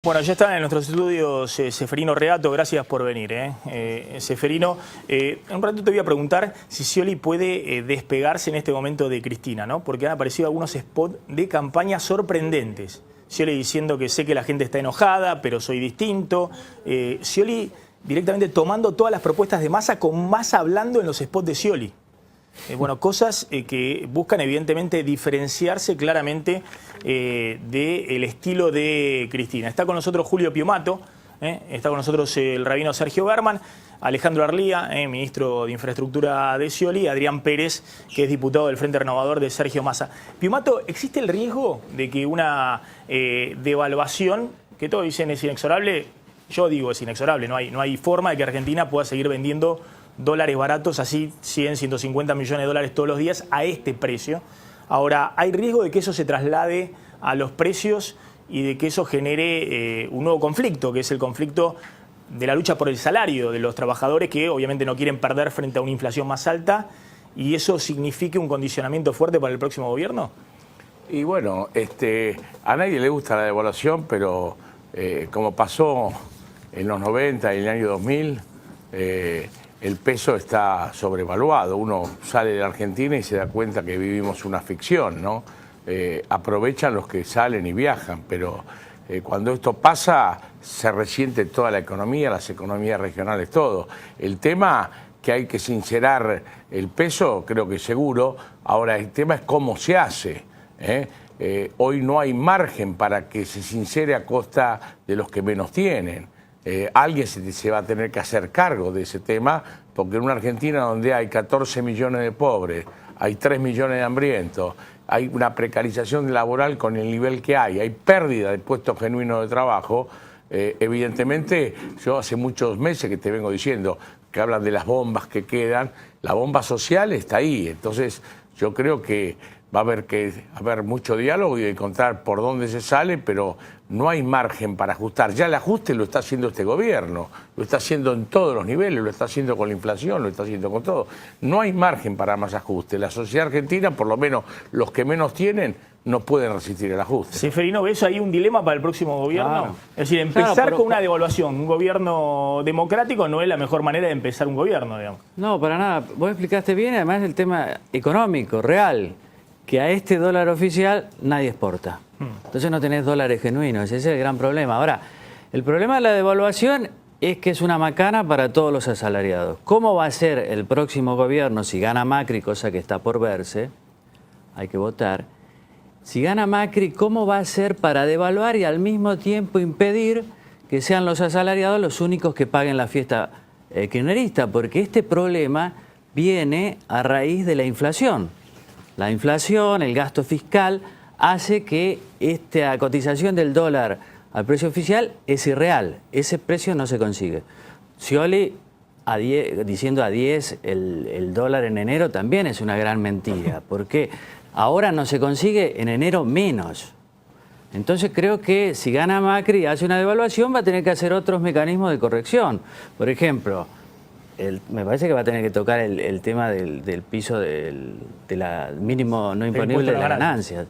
Bueno, ya está en nuestros estudios Ceferino Reato, gracias por venir. Ceferino, en un rato te voy a preguntar si Scioli puede despegarse en este momento de Cristina, ¿no? Porque han aparecido algunos spots de campaña sorprendentes. Scioli diciendo que sé que la gente está enojada, pero soy distinto. Scioli directamente tomando todas las propuestas de Massa, con Massa hablando en los spots de Scioli. Bueno, cosas que buscan evidentemente diferenciarse claramente del estilo de Cristina. Está con nosotros Julio Piumato, está con nosotros el rabino Sergio Berman, Alejandro Arlía, ministro de Infraestructura de Scioli, Adrián Pérez, que es diputado del Frente Renovador de Sergio Massa. Piumato, ¿existe el riesgo de que una devaluación, que todos dicen es inexorable? Yo digo es inexorable, no hay forma de que Argentina pueda seguir vendiendo dólares baratos, así 100, 150 millones de dólares todos los días a este precio. Ahora, ¿hay riesgo de que eso se traslade a los precios y de que eso genere un nuevo conflicto, que es el conflicto de la lucha por el salario de los trabajadores, que obviamente no quieren perder frente a una inflación más alta, y eso signifique un condicionamiento fuerte para el próximo gobierno? Y bueno, a nadie le gusta la devaluación, pero como pasó en los 90 y en el año 2000, el peso está sobrevaluado. Uno sale de la Argentina y se da cuenta que vivimos una ficción, ¿no? Aprovechan los que salen y viajan, pero cuando esto pasa se resiente toda la economía, las economías regionales, todo. El tema que hay que sincerar el peso, creo que seguro. Ahora, el tema es cómo se hace, hoy no hay margen para que se sincere a costa de los que menos tienen. Alguien se va a tener que hacer cargo de ese tema, porque en una Argentina donde hay 14 millones de pobres, hay 3 millones de hambrientos, hay una precarización laboral con el nivel que hay pérdida de puestos genuinos de trabajo, evidentemente yo hace muchos meses que te vengo diciendo que hablan de las bombas que quedan, la bomba social está ahí, entonces yo creo que va a haber mucho diálogo y encontrar por dónde se sale, pero no hay margen para ajustar. Ya el ajuste lo está haciendo este gobierno, lo está haciendo en todos los niveles, lo está haciendo con la inflación, lo está haciendo con todo. No hay margen para más ajuste. La sociedad argentina, por lo menos los que menos tienen, no pueden resistir el ajuste. Ceferino, ¿ves ahí un dilema para el próximo gobierno? Claro. Es decir, empezar con una devaluación, un gobierno democrático no es la mejor manera de empezar un gobierno, digamos. No, para nada. Vos explicaste bien, además el tema económico, real, que a este dólar oficial nadie exporta. Entonces no tenés dólares genuinos, ese es el gran problema. Ahora, el problema de la devaluación es que es una macana para todos los asalariados. ¿Cómo va a ser el próximo gobierno si gana Macri, cosa que está por verse? Hay que votar. Si gana Macri, ¿cómo va a ser para devaluar y al mismo tiempo impedir que sean los asalariados los únicos que paguen la fiesta kirchnerista? Porque este problema viene a raíz de la inflación. La inflación, el gasto fiscal, hace que esta cotización del dólar al precio oficial es irreal. Ese precio no se consigue. Scioli diciendo a 10 el dólar en enero también es una gran mentira, porque ahora no se consigue, en enero menos. Entonces creo que si gana Macri y hace una devaluación va a tener que hacer otros mecanismos de corrección. Por ejemplo, me parece que va a tener que tocar el tema del piso del mínimo no imponible de las ganancias.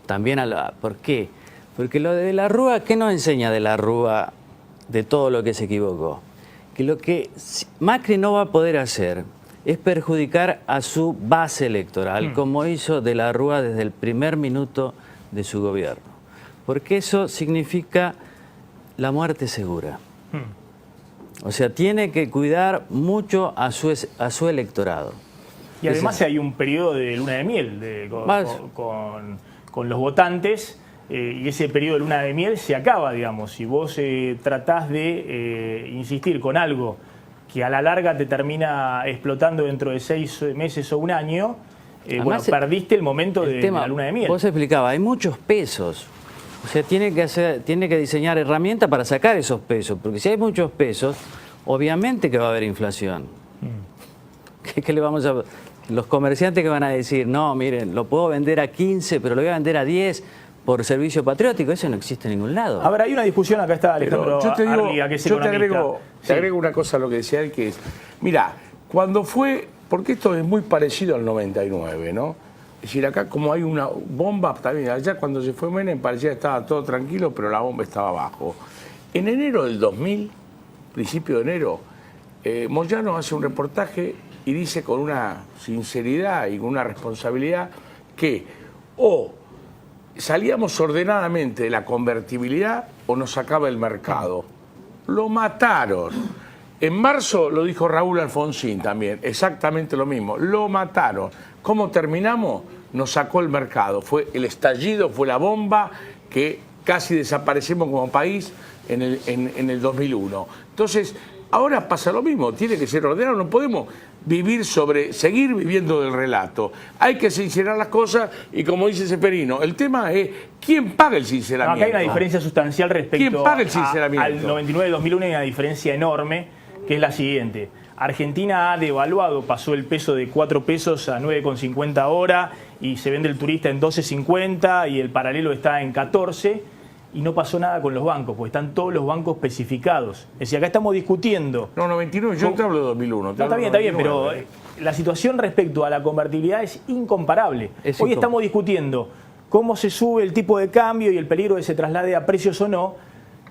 También ¿por qué? Porque lo de la Rúa, ¿qué nos enseña de la Rúa de todo lo que se equivocó? Que lo que Macri no va a poder hacer es perjudicar a su base electoral, como hizo de la Rúa desde el primer minuto de su gobierno. Porque eso significa la muerte segura. O sea, tiene que cuidar mucho a su electorado. Y además hay un periodo de luna de miel con los votantes, y ese periodo de luna de miel se acaba, digamos. Si vos tratás de insistir con algo que a la larga te termina explotando dentro de 6 meses o un año, además, bueno, perdiste el momento de la luna de miel. Vos explicabas, hay muchos pesos. O sea, tiene que diseñar herramientas para sacar esos pesos, porque si hay muchos pesos, obviamente que va a haber inflación. ¿Qué le vamos a...? Los comerciantes que van a decir, no, miren, lo puedo vender a 15, pero lo voy a vender a 10 por servicio patriótico, eso no existe en ningún lado. A ver, hay una discusión, acá está Alejandro Arlía, que es economista. Te agrego una cosa a lo que decía él, que es, mira, cuando fue, porque esto es muy parecido al 99, ¿no? Es decir, acá como hay una bomba, también allá cuando se fue Menem parecía que estaba todo tranquilo, pero la bomba estaba abajo. En enero del 2000, principio de enero, Moyano hace un reportaje y dice con una sinceridad y con una responsabilidad que o salíamos ordenadamente de la convertibilidad o nos sacaba el mercado. Lo mataron. En marzo lo dijo Raúl Alfonsín también, exactamente lo mismo. Lo mataron. ¿Cómo terminamos? Nos sacó el mercado. Fue el estallido, fue la bomba que casi desaparecemos como país en el 2001. Entonces, ahora pasa lo mismo, tiene que ser ordenado, no podemos seguir viviendo del relato. Hay que sincerar las cosas y como dice Ceferino, el tema es ¿quién paga el sinceramiento? No, acá hay una diferencia sustancial respecto ¿Quién paga el sinceramiento? al 99-2001, hay una diferencia enorme, que es la siguiente. Argentina ha devaluado, pasó el peso de 4 pesos a 9,50 ahora y se vende el turista en 12,50 y el paralelo está en 14 y no pasó nada con los bancos, porque están todos los bancos especificados. Es decir, acá estamos discutiendo... No, 99, yo no te hablo de 2001. No, está bien, pero la situación respecto a la convertibilidad es incomparable. Hoy estamos discutiendo cómo se sube el tipo de cambio y el peligro de que se traslade a precios o no,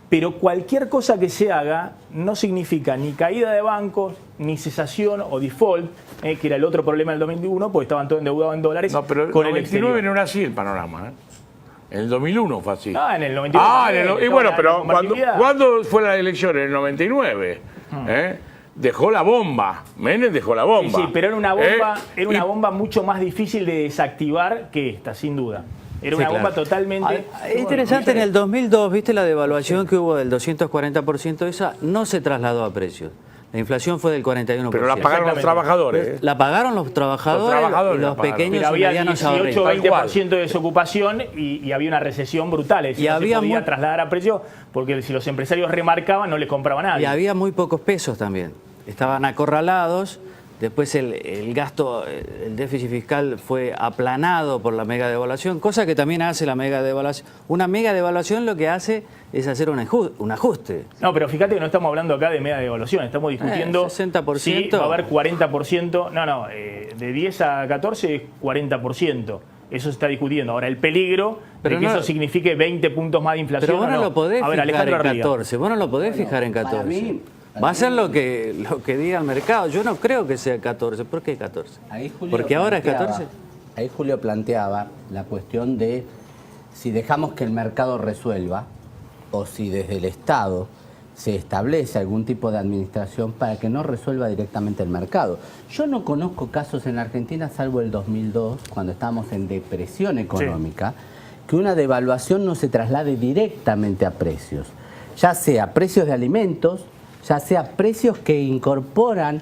pero cualquier cosa que se haga no significa ni caída de bancos, ni cesación o default, que era el otro problema del 2001, porque estaban todos endeudados en dólares. No, pero con en el 99 no era así el panorama, En el 2001 fue así. En el 99. Y bueno, pero ¿cuándo fue la elección? En el 99. Dejó la bomba. Menem dejó la bomba. Sí, pero era una bomba, bomba mucho más difícil de desactivar que esta, sin duda. Era una bomba totalmente... Es interesante, en el 2002, ¿viste la devaluación que hubo del 240%? Esa no se trasladó a precios. La inflación fue del 41%. Pero la pagaron los trabajadores. La pagaron los trabajadores y los pequeños y medianos ahorristas. Había 18-20% de desocupación y había una recesión brutal. Es decir, no se podía trasladar a precio porque si los empresarios remarcaban no les compraba nadie. Y había muy pocos pesos también. Estaban acorralados. Después el gasto, el déficit fiscal fue aplanado por la mega devaluación, cosa que también hace la mega devaluación. Una mega devaluación lo que hace es hacer un ajuste. No, pero fíjate que no estamos hablando acá de mega devaluación, estamos discutiendo 60%. Si va a haber 40%, de 10 a 14 es 40%. Eso se está discutiendo. Ahora, el peligro de que eso signifique 20 puntos más de inflación. Pero vos no lo podés fijar en 14, vos no lo podés fijar en 14. Va a ser lo que diga el mercado. Yo no creo que sea 14. ¿Por qué 14? Porque ahora es 14. Ahí Julio planteaba la cuestión de si dejamos que el mercado resuelva o si desde el Estado se establece algún tipo de administración para que no resuelva directamente el mercado. Yo no conozco casos en la Argentina, salvo el 2002, cuando estábamos en depresión económica, que una devaluación no se traslade directamente a precios, ya sea precios de alimentos, ya sea precios que incorporan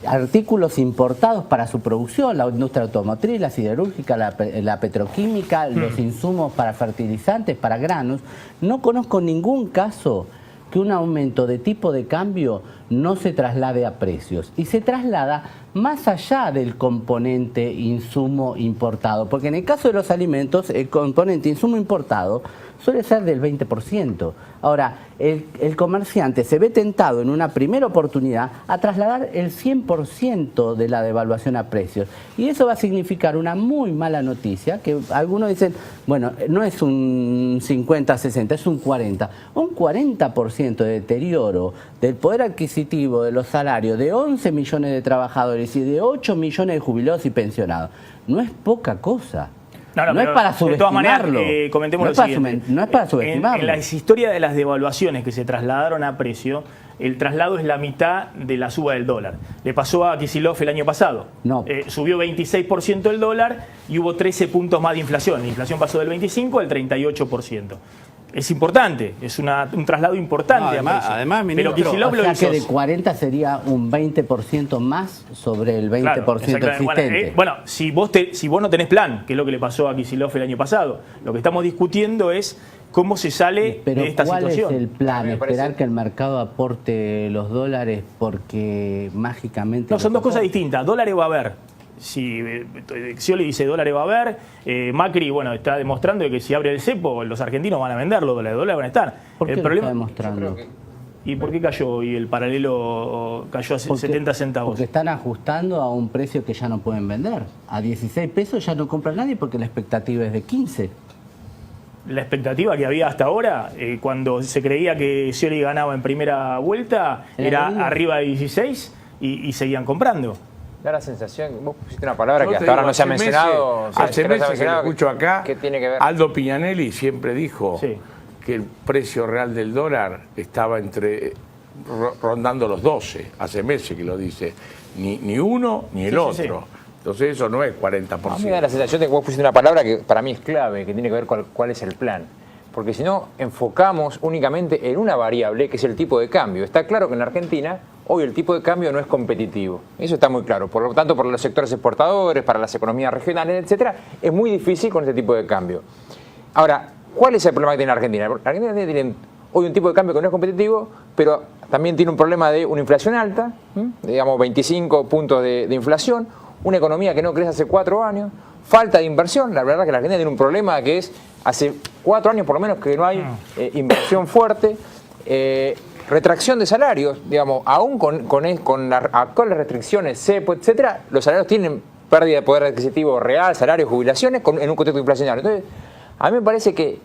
artículos importados para su producción, la industria automotriz, la siderúrgica, la petroquímica, los insumos para fertilizantes, para granos. No conozco ningún caso que un aumento de tipo de cambio no se traslade a precios y se traslada más allá del componente insumo importado, porque en el caso de los alimentos el componente insumo importado suele ser del 20%. Ahora, el comerciante se ve tentado en una primera oportunidad a trasladar el 100% de la devaluación a precios. Y eso va a significar una muy mala noticia, que algunos dicen, bueno, no es un 50-60, es un 40%. Un 40% de deterioro del poder adquisitivo de los salarios de 11 millones de trabajadores y de 8 millones de jubilados y pensionados. No es poca cosa. No es para subestimarlo. De todas maneras, comentemos lo siguiente. No es para subestimarlo. En la historia de las devaluaciones que se trasladaron a precio, el traslado es la mitad de la suba del dólar. Le pasó a Kicillof el año pasado. No. Subió 26% el dólar y hubo 13 puntos más de inflación. La inflación pasó del 25 al 38%. Es importante, es un traslado importante. No, además, ministro, pero Kicillof o sea que de 40 sería un 20% más sobre el 20% existente. Bueno, si vos no tenés plan, que es lo que le pasó a Kicillof el año pasado, lo que estamos discutiendo es cómo se sale de esta situación. ¿Cuál es el plan? ¿Esperar que el mercado aporte los dólares porque mágicamente...? No, son dos cosas distintas. Dólares va a haber. Si Scioli dice dólares va a haber, Macri está demostrando que si abre el cepo los argentinos van a vender los dólares van a estar. ¿Por qué el problema lo está demostrando? ¿Y por qué cayó hoy el paralelo? Cayó a 70 centavos. Porque están ajustando a un precio que ya no pueden vender. A 16 pesos ya no compra nadie porque la expectativa es de 15. La expectativa que había hasta ahora, cuando se creía que Scioli ganaba en primera vuelta, era arriba de 16 y seguían comprando. Da la sensación, vos pusiste una palabra que hasta ahora no se ha mencionado. Hace meses que lo escucho acá, ¿qué tiene que ver? Aldo Pignanelli siempre dijo Sí. que el precio real del dólar estaba rondando los 12. Hace meses que lo dice. Ni uno ni el otro. Sí. Entonces eso no es 40%. A mí me da la sensación de que vos pusiste una palabra que para mí es clave, que tiene que ver con cuál es el plan. Porque si no, enfocamos únicamente en una variable, que es el tipo de cambio. Está claro que en Argentina hoy el tipo de cambio no es competitivo. Eso está muy claro. Por lo tanto, por los sectores exportadores, para las economías regionales, etcétera, es muy difícil con este tipo de cambio. Ahora, ¿cuál es el problema que tiene Argentina? Argentina tiene hoy un tipo de cambio que no es competitivo, pero también tiene un problema de una inflación alta, digamos 25 puntos de inflación, una economía que no crece hace 4 años, falta de inversión. La verdad es que la Argentina tiene un problema que es hace 4 años por lo menos que no hay inversión fuerte, retracción de salarios, digamos, aún con las actuales restricciones, cepo, etcétera, los salarios tienen pérdida de poder adquisitivo real, salarios, jubilaciones, en un contexto inflacionario. Entonces, a mí me parece que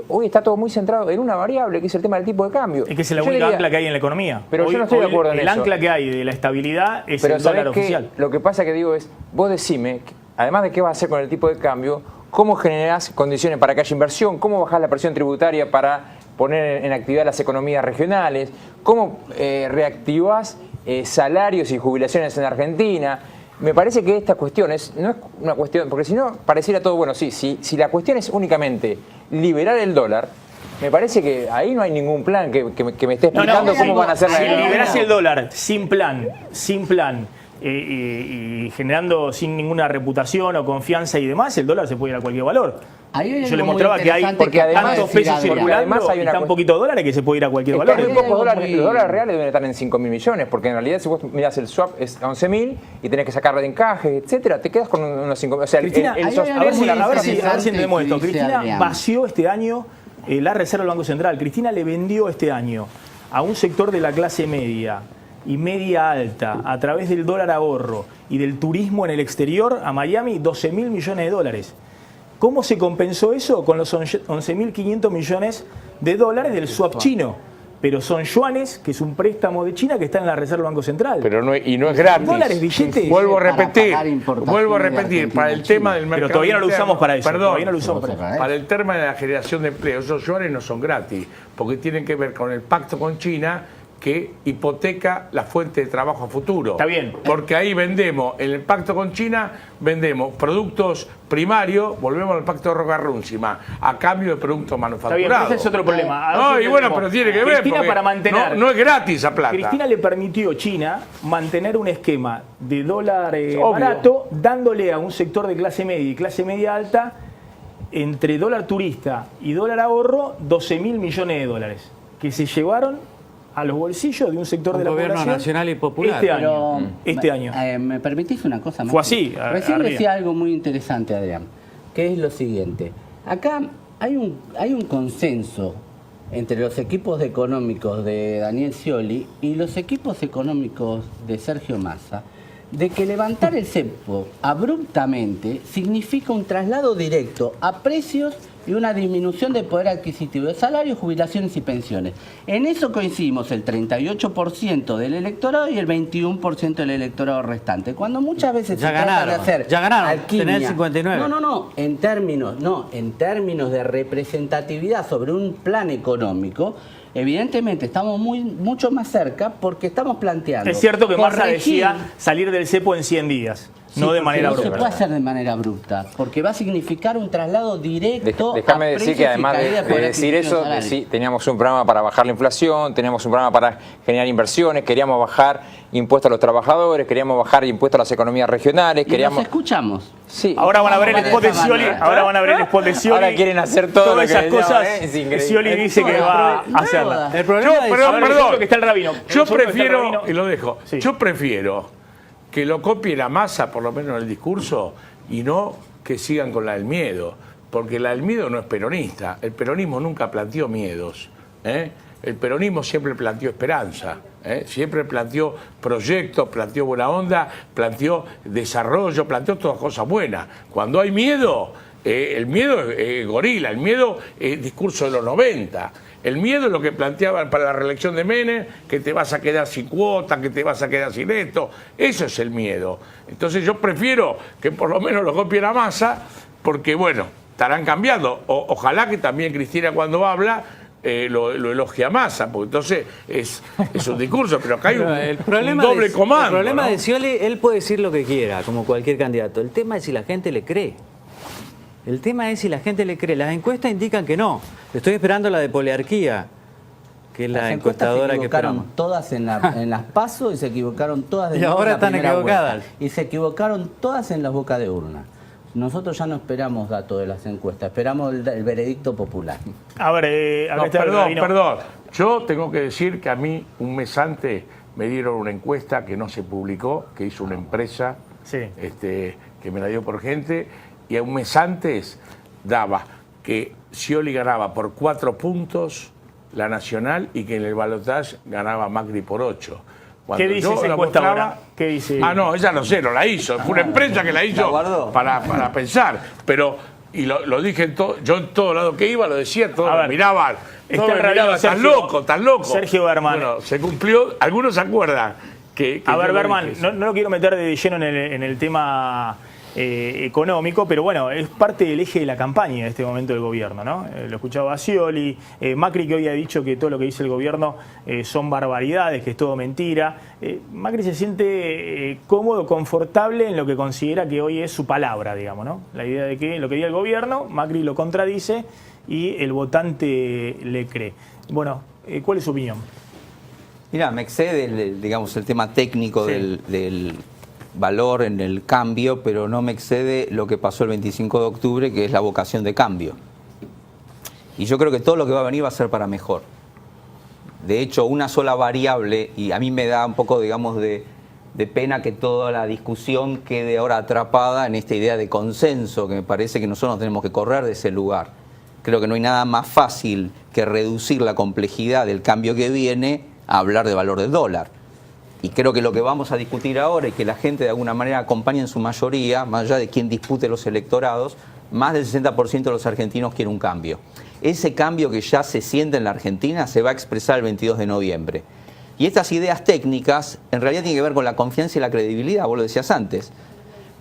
hoy está todo muy centrado en una variable, que es el tema del tipo de cambio. Es que es la única ancla que hay en la economía. Pero hoy, yo no estoy de acuerdo en el eso. ancla que hay de la estabilidad es pero el dólar ¿sabés qué? oficial. Lo que pasa que digo es, vos decime, además de qué vas a hacer con el tipo de cambio, cómo generás condiciones para que haya inversión, cómo bajás la presión tributaria para poner en actividad las economías regionales, cómo reactivás salarios y jubilaciones en Argentina. Me parece que esta cuestión no es una cuestión, porque si no pareciera todo bueno, sí, si la cuestión es únicamente liberar el dólar, me parece que ahí no hay ningún plan que me esté explicando cómo van a hacer si la liberás el dólar sin plan, y generando sin ninguna reputación o confianza y demás, el dólar se puede ir a cualquier valor. Yo le mostraba que hay tantos pesos circulando y tan poquitos dólares que se puede ir a cualquier valor. Muy pocos dólares, los dólares reales deben estar en 5.000 millones, porque en realidad si vos mirás el swap es 11.000 y tenés que sacarle de encaje, etcétera, te quedas con unos 5.000. O sea, Cristina, a ver si entendemos esto. Cristina Adrián. vació este año la reserva del Banco Central. Cristina le vendió este año a un sector de la clase media y media alta a través del dólar ahorro y del turismo en el exterior a Miami 12.000 millones de dólares. ¿Cómo se compensó eso? Con los 11.500 millones de dólares del swap chino. Pero son yuanes, que es un préstamo de China que está en la reserva del Banco Central. Pero no es, y no es gratis. ¿Dólares, billetes? Vuelvo a Para repetir, pagar importaciones para el tema del mercado Pero todavía no lo interno, usamos para eso. Perdón, Todavía no lo usamos para eso. para el tema de la generación de empleo, esos yuanes no son gratis, porque tienen que ver con el pacto con China que hipoteca la fuente de trabajo a futuro. Está bien. Porque ahí vendemos, en el pacto con China, vendemos productos primarios, volvemos al pacto de Roca-Runciman, a cambio de productos Está bien, manufacturados. pero ese es otro problema. A ver No, si y bueno, entendemos. pero tiene que ver, Cristina, porque para mantener, no es gratis esa plata. Cristina le permitió China mantener un esquema de dólar Obvio. barato, dándole a un sector de clase media y clase media alta, entre dólar turista y dólar ahorro, 12.000 millones de dólares, que se llevaron a los bolsillos de un sector de la gobierno población nacional y popular. este Pero, año. Este año. ¿Me permitís una cosa más? Fue así, Recién arriba. decía algo muy interesante, Adrián, que es lo siguiente. Acá hay un consenso entre los equipos económicos de Daniel Scioli y los equipos económicos de Sergio Massa, de que levantar el cepo abruptamente significa un traslado directo a precios y una disminución de poder adquisitivo de salarios, jubilaciones y pensiones. En eso coincidimos el 38% del electorado y el 21% del electorado restante. Cuando muchas veces Ya se trata de ganaron, hacer ya ganaron, alquimia, tenés 59. No, en términos de representatividad sobre un plan económico, evidentemente estamos mucho más cerca porque estamos planteando. Es cierto que Massa corregir- decía salir del cepo en 100 días, Sí, no de porque manera no se abrupta. puede hacer de manera abrupta, porque va a significar un traslado directo. Déjame a decir precios que y además caída de poder decir adquisitivo eso, de salarios. sí, teníamos un programa para bajar la inflación, teníamos un programa para generar inversiones, queríamos bajar impuestos a los trabajadores, queríamos bajar impuestos a las economías regionales, Y queríamos... los escuchamos. Sí. Ahora van a ver el Vamos spot de de esa Scioli. manera. Ahora van a ver el spot de Scioli. Ahora quieren hacer todo todas lo que esas decíamos, cosas. es increíble. Scioli dice que va a hacerla. El problema es Perdón, que está el rabino. Yo Nosotros está el prefiero, rabino. y lo dejo, Sí. yo prefiero que lo copie la masa, por lo menos en el discurso, y no que sigan con la del miedo. Porque la del miedo no es peronista. El peronismo nunca planteó miedos. el peronismo siempre planteó esperanza, siempre planteó proyectos, planteó buena onda, planteó desarrollo, planteó todas cosas buenas. Cuando hay miedo, el miedo es gorila, el miedo es discurso de los 90. El miedo es lo que planteaban para la reelección de Menem, que te vas a quedar sin cuotas, que te vas a quedar sin esto. Eso es el miedo. Entonces yo prefiero que por lo menos lo copie la Massa, porque bueno, estarán cambiando. Ojalá que también Cristina cuando habla lo elogie a Massa, porque entonces es un discurso, pero acá hay un doble comando. El problema ¿no? de Scioli, él puede decir lo que quiera, como cualquier candidato. El tema es si la gente le cree. El tema es si la gente le cree. Las encuestas indican que no. Estoy esperando la de Poliarquía, que es la encuestadora que esperamos. Todas en las PASO y se equivocaron todas Y ahora están equivocadas. Vuelta. Y se equivocaron todas en las bocas de urna. Nosotros ya no esperamos datos de las encuestas, esperamos el veredicto popular. A ver, acá No, está perdón. Yo tengo que decir que a mí un mes antes me dieron una encuesta que no se publicó, que hizo una empresa, Sí. que me la dio por gente, y un mes antes daba que Scioli ganaba por 4 puntos la nacional y que en el balotaje ganaba Macri por 8. ¿Qué dice esa encuesta ahora? ¿Qué dice? Ah, no, ella no sé, no la hizo. Fue una empresa que la hizo para pensar. Pero, y lo dije en todo, yo en todo lado que iba lo decía, todos me miraban. Todos me miraban, estás loco. Sergio Berman. Bueno, se cumplió, algunos se acuerdan. A ver, Berman, no lo quiero meter de lleno en el tema económico, pero bueno, es parte del eje de la campaña en este momento del gobierno, ¿no? Lo escuchaba a Scioli, Macri, que hoy ha dicho que todo lo que dice el gobierno son barbaridades, que es todo mentira. Macri se siente cómodo, confortable en lo que considera que hoy es su palabra, digamos, ¿no? La idea de que lo que diga el gobierno, Macri lo contradice y el votante le cree. Bueno, ¿cuál es su opinión? Mira, me excede, digamos, el tema técnico del valor en el cambio, pero no me excede lo que pasó el 25 de octubre, que es la vocación de cambio. Y yo creo que todo lo que va a venir va a ser para mejor. De hecho, una sola variable, y a mí me da un poco, digamos, de pena que toda la discusión quede ahora atrapada en esta idea de consenso, que me parece que nosotros tenemos que correr de ese lugar. Creo que no hay nada más fácil que reducir la complejidad del cambio que viene a hablar de valor del dólar. Y creo que lo que vamos a discutir ahora y que la gente de alguna manera acompañe en su mayoría, más allá de quien dispute los electorados, más del 60% de los argentinos quiere un cambio. Ese cambio que ya se siente en la Argentina se va a expresar el 22 de noviembre. Y estas ideas técnicas en realidad tienen que ver con la confianza y la credibilidad, vos lo decías antes.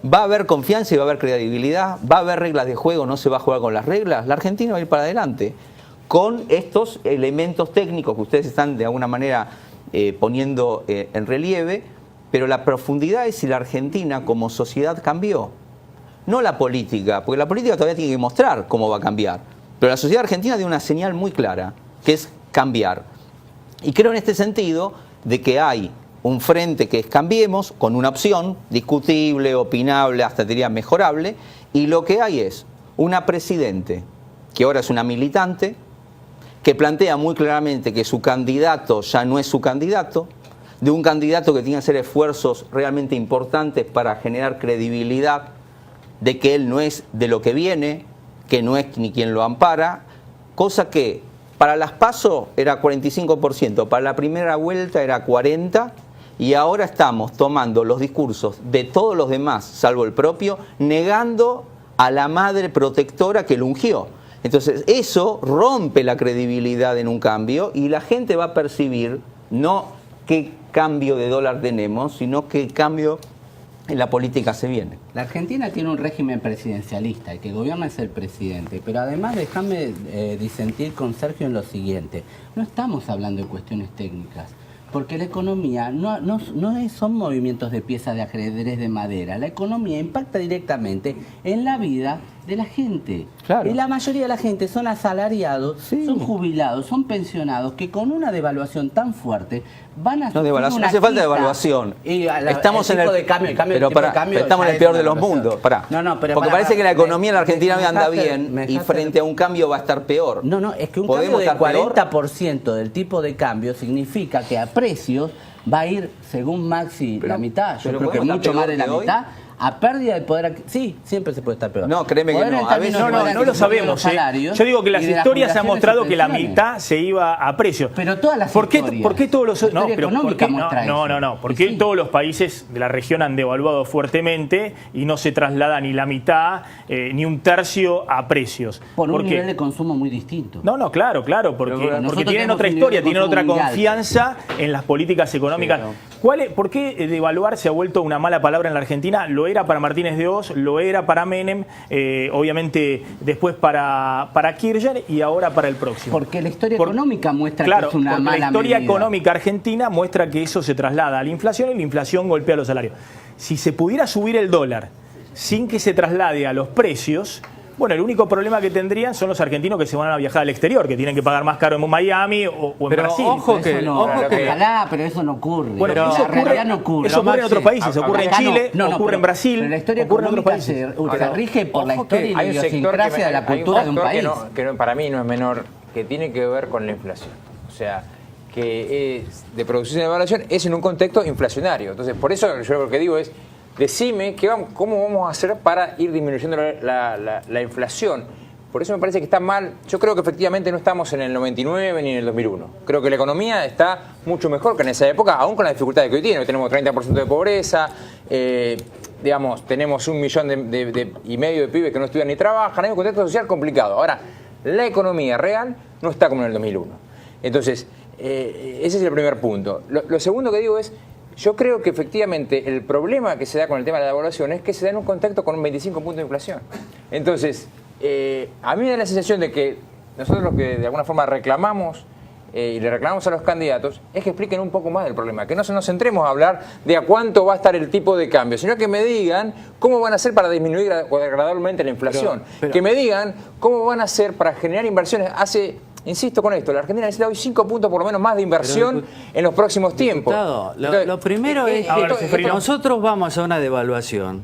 ¿Va a haber confianza y va a haber credibilidad? ¿Va a haber reglas de juego? ¿No se va a jugar con las reglas? La Argentina va a ir para adelante con estos elementos técnicos que ustedes están de alguna manera poniendo en relieve, pero la profundidad es si la Argentina como sociedad cambió. No la política, porque la política todavía tiene que mostrar cómo va a cambiar. Pero la sociedad argentina tiene una señal muy clara, que es cambiar. Y creo en este sentido de que hay un frente que es Cambiemos, con una opción discutible, opinable, hasta diría mejorable, y lo que hay es una presidente que ahora es una militante, que plantea muy claramente que su candidato ya no es su candidato, de un candidato que tiene que hacer esfuerzos realmente importantes para generar credibilidad de que él no es de lo que viene, que no es ni quien lo ampara, cosa que para las PASO era 45%, para la primera vuelta era 40%, y ahora estamos tomando los discursos de todos los demás, salvo el propio, negando a la madre protectora que lo ungió. Entonces eso rompe la credibilidad en un cambio y la gente va a percibir no qué cambio de dólar tenemos, sino qué cambio en la política se viene. La Argentina tiene un régimen presidencialista, el que gobierna es el presidente, pero además déjame disentir con Sergio en lo siguiente, no estamos hablando de cuestiones técnicas, porque la economía son movimientos de piezas de ajedrez de madera, la economía impacta directamente en la vida de la gente. Claro. Y la mayoría de la gente son asalariados, Sí. son jubilados, son pensionados, que con una devaluación tan fuerte van a No, sufrir devaluación, una no hace falta quita. devaluación. Y estamos en el tipo de cambio, pero tipo de pará, cambio estamos ya en el es peor una de los cuestión. mundos. Pará. No, pero porque pará, parece que la economía en la Argentina me anda dejaste- bien me y dejaste- frente a un cambio va a estar peor. No, es que un ¿Podemos cambio del estar peor? 40% del tipo de cambio significa que a precios va a ir, según Maxi, Pero- la mitad, yo pero creo que ¿podemos mucho estar más de la peor que mitad, a pérdida de poder adquisitivo. Sí, siempre se puede estar peor. No, créeme que Poder no. en A términos veces de No, poder no lo adquisitivo de sabemos. los salarios Yo digo que las y de historias han jubilaciones y mostrado que la pensiones. mitad se iba a precios. Pero todas las ¿Por qué todos los La historia económica no, muestra no, eso. no, no, ¿por qué Sí. todos los países de la región han devaluado fuertemente y no se traslada ni la mitad ni un tercio a precios? Por un ¿Por qué? nivel de consumo muy distinto. No, no, claro, porque nosotros tienen tenemos otra un nivel historia, de tienen otra consumo muy alto. confianza en las políticas económicas. ¿Por qué devaluar se ha vuelto una mala palabra en la Argentina? Lo era para Martínez de Hoz, lo era para Menem, obviamente después para Kirchner y ahora para el próximo. Porque la historia económica muestra que es una porque mala la historia medida. económica argentina muestra que eso se traslada a la inflación y la inflación golpea los salarios. Si se pudiera subir el dólar sin que se traslade a los precios, bueno, el único problema que tendrían son los argentinos que se van a viajar al exterior, que tienen que pagar más caro en Miami o en Pero Brasil. ojo Eso que, no, ojo que ojalá, pero eso no ocurre. Bueno, Pero eso la realidad ocurre, no ocurre. eso ocurre en otros países, Acá ocurre en Acá no. Chile, No, no, ocurre pero- en Brasil, pero la historia ocurre en otros económica países. se rige por la ojo historia y que la Hay un sector idiosincrasia de la cultura de un país. que para mí no es menor, que tiene que ver con la inflación. O sea, que es de producción y devaluación es en un contexto inflacionario. Entonces, por eso yo lo que digo es, decime cómo vamos a hacer para ir disminuyendo la inflación. Por eso me parece que está mal. Yo creo que efectivamente no estamos en el 99 ni en el 2001. Creo que la economía está mucho mejor que en esa época, aún con las dificultades que hoy tiene. Hoy tenemos 30% de pobreza, digamos, tenemos 1,5 millones de pibes que no estudian ni trabajan. Hay un contexto social complicado. Ahora, la economía real no está como en el 2001. Entonces, ese es el primer punto. Lo segundo que digo es, yo creo que efectivamente el problema que se da con el tema de la devaluación es que se da en un contexto con un 25 puntos de inflación. Entonces, a mí me da la sensación de que nosotros lo que de alguna forma reclamamos y le reclamamos a los candidatos es que expliquen un poco más del problema, que no nos centremos a hablar de a cuánto va a estar el tipo de cambio, sino que me digan cómo van a hacer para disminuir gradualmente la inflación, que me digan cómo van a hacer para generar inversiones. Insisto con esto, la Argentina necesita hoy 5 puntos por lo menos más de inversión en los próximos tiempos. Diputado, Entonces, lo primero es que Seferino. nosotros vamos a una devaluación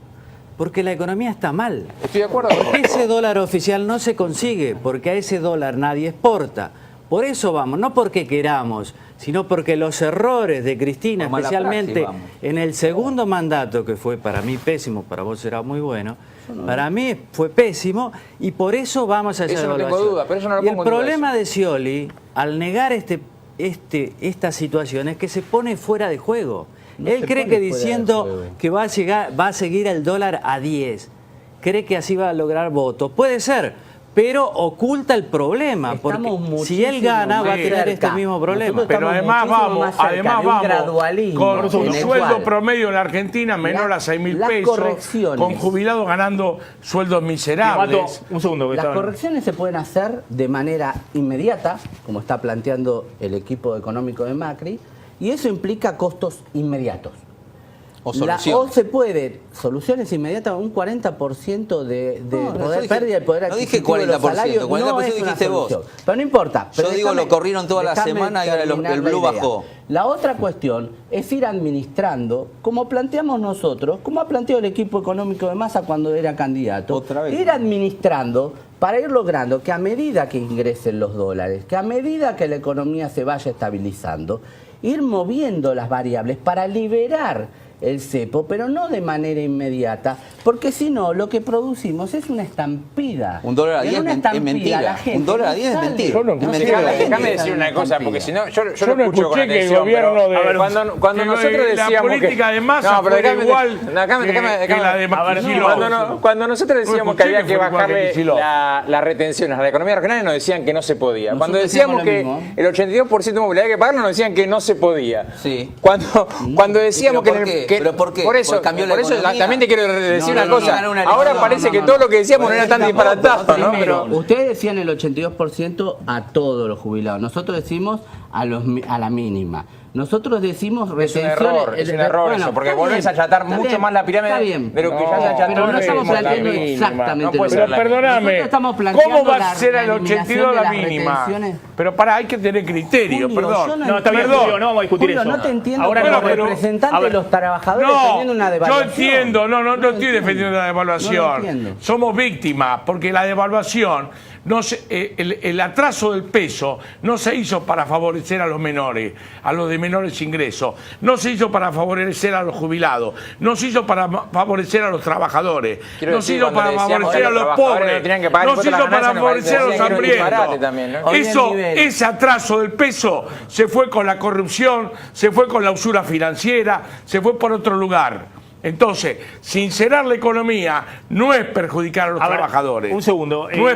porque la economía está mal. Estoy de acuerdo. Porque ese dólar oficial no se consigue, porque a ese dólar nadie exporta. Por eso vamos, no porque queramos, sino porque los errores de Cristina, Por mala especialmente praxis, vamos. en el segundo mandato, que fue para mí pésimo, para vos será muy bueno, para mí fue pésimo y por eso vamos a esa Eso no tengo devaluación. duda, pero eso no lo Y el pongo en duda problema de Scioli, al negar esta situación, es que se pone fuera de juego. No Él se cree pone que fuera de diciendo juego. que va a seguir el dólar a 10. Cree que así va a lograr votos. Puede ser, pero oculta el problema. Porque Estamos si él gana, va a muchísimo tener más este cerca. mismo problema. Nosotros Pero estamos además muchísimo vamos, más cerca de un gradualismo con un en el sueldo cual promedio en la Argentina menor a 6.000 las pesos, correcciones- con jubilados ganando sueldos miserables. Mato, un segundo. que Las estaba- correcciones se pueden hacer de manera inmediata, como está planteando el equipo económico de Macri, y eso implica costos inmediatos. O O soluciones. se puede, soluciones inmediatas, un 40% de No, poder, dije- pérdida del poder no dije adquisitivo de los 40%, salarios, 40% no es una dijiste vos. solución. Pero no importa. Pero Yo digo, lo corrieron toda la déjame semana y ahora terminar el la blue idea. bajó. La otra cuestión es ir administrando, como planteamos nosotros, como ha planteado el equipo económico de Massa cuando era candidato, Otra vez. ir administrando para ir logrando que a medida que ingresen los dólares, que a medida que la economía se vaya estabilizando, ir moviendo las variables para liberar el cepo, pero no de manera inmediata, porque si no, lo que producimos es una estampida. Un dólar a Y en 10 una es estampida, mentira. la gente Un dólar a no 10 es sale. mentira. Yo no Es escuché. mentira. La gente Déjame sale decir de una cosa, estampida. porque si no, yo Yo lo no escucho con escuché que el atención, gobierno pero de- cuando que nosotros la decíamos política que... de Massa No, pero fue déjame- igual déjame- que la de A ver, Kicillof. cuando nosotros decíamos que escuché había que que fue igual que bajarle Kicillof. la retención a la economía regional, nos decían que no se podía. Nosotros Cuando decíamos decíamos lo que mismo. el 82% de movilidad había que pagarlo, nos decían que no se podía. Sí. Cuando decíamos ¿Pero por que... qué? ¿Pero por qué? Por eso, ¿Porque cambió la por eso economía? también te quiero decir No, una no, no, cosa. ganar una Ahora elección. parece que no, todo no. lo que decíamos no era tan Tampoco, disparatado, ¿no? Primero, Pero... ustedes decían el 82% a todos los jubilados. Nosotros decimos a la mínima. Nosotros decimos Es un retenciones. error, es un error eso, porque está volvés bien, a achatar está mucho bien, más la pirámide está bien. de lo que ya se No, acható. Pero no estamos es la planteando mínima. exactamente No puede lo ser Pero la mismo. perdóname, Nosotros estamos planteando ¿cómo va a la ser el eliminación 82 de la las mínima? retenciones. Pero para, hay que tener criterio, Julio, perdón. yo No, está bien, Perdón. Julio, no vamos a discutir Julio, eso. no te entiendo Ahora como no, pero- representante a ver. de los trabajadores teniendo una yo devaluación. entiendo, no estoy entiendo. defendiendo la devaluación. No lo entiendo. Somos víctimas, porque la devaluación el atraso del peso no se hizo para favorecer a los menores, a los de menores ingresos, no se hizo para favorecer a los jubilados, no se hizo para favorecer a los trabajadores, no se hizo para favorecer a los pobres, no se hizo para favorecer a los hambrientos. También, ¿no? Ese atraso del peso se fue con la corrupción, se fue con la usura financiera, se fue por otro lugar. Entonces, sincerar la economía no es perjudicar a los trabajadores. Un segundo. No es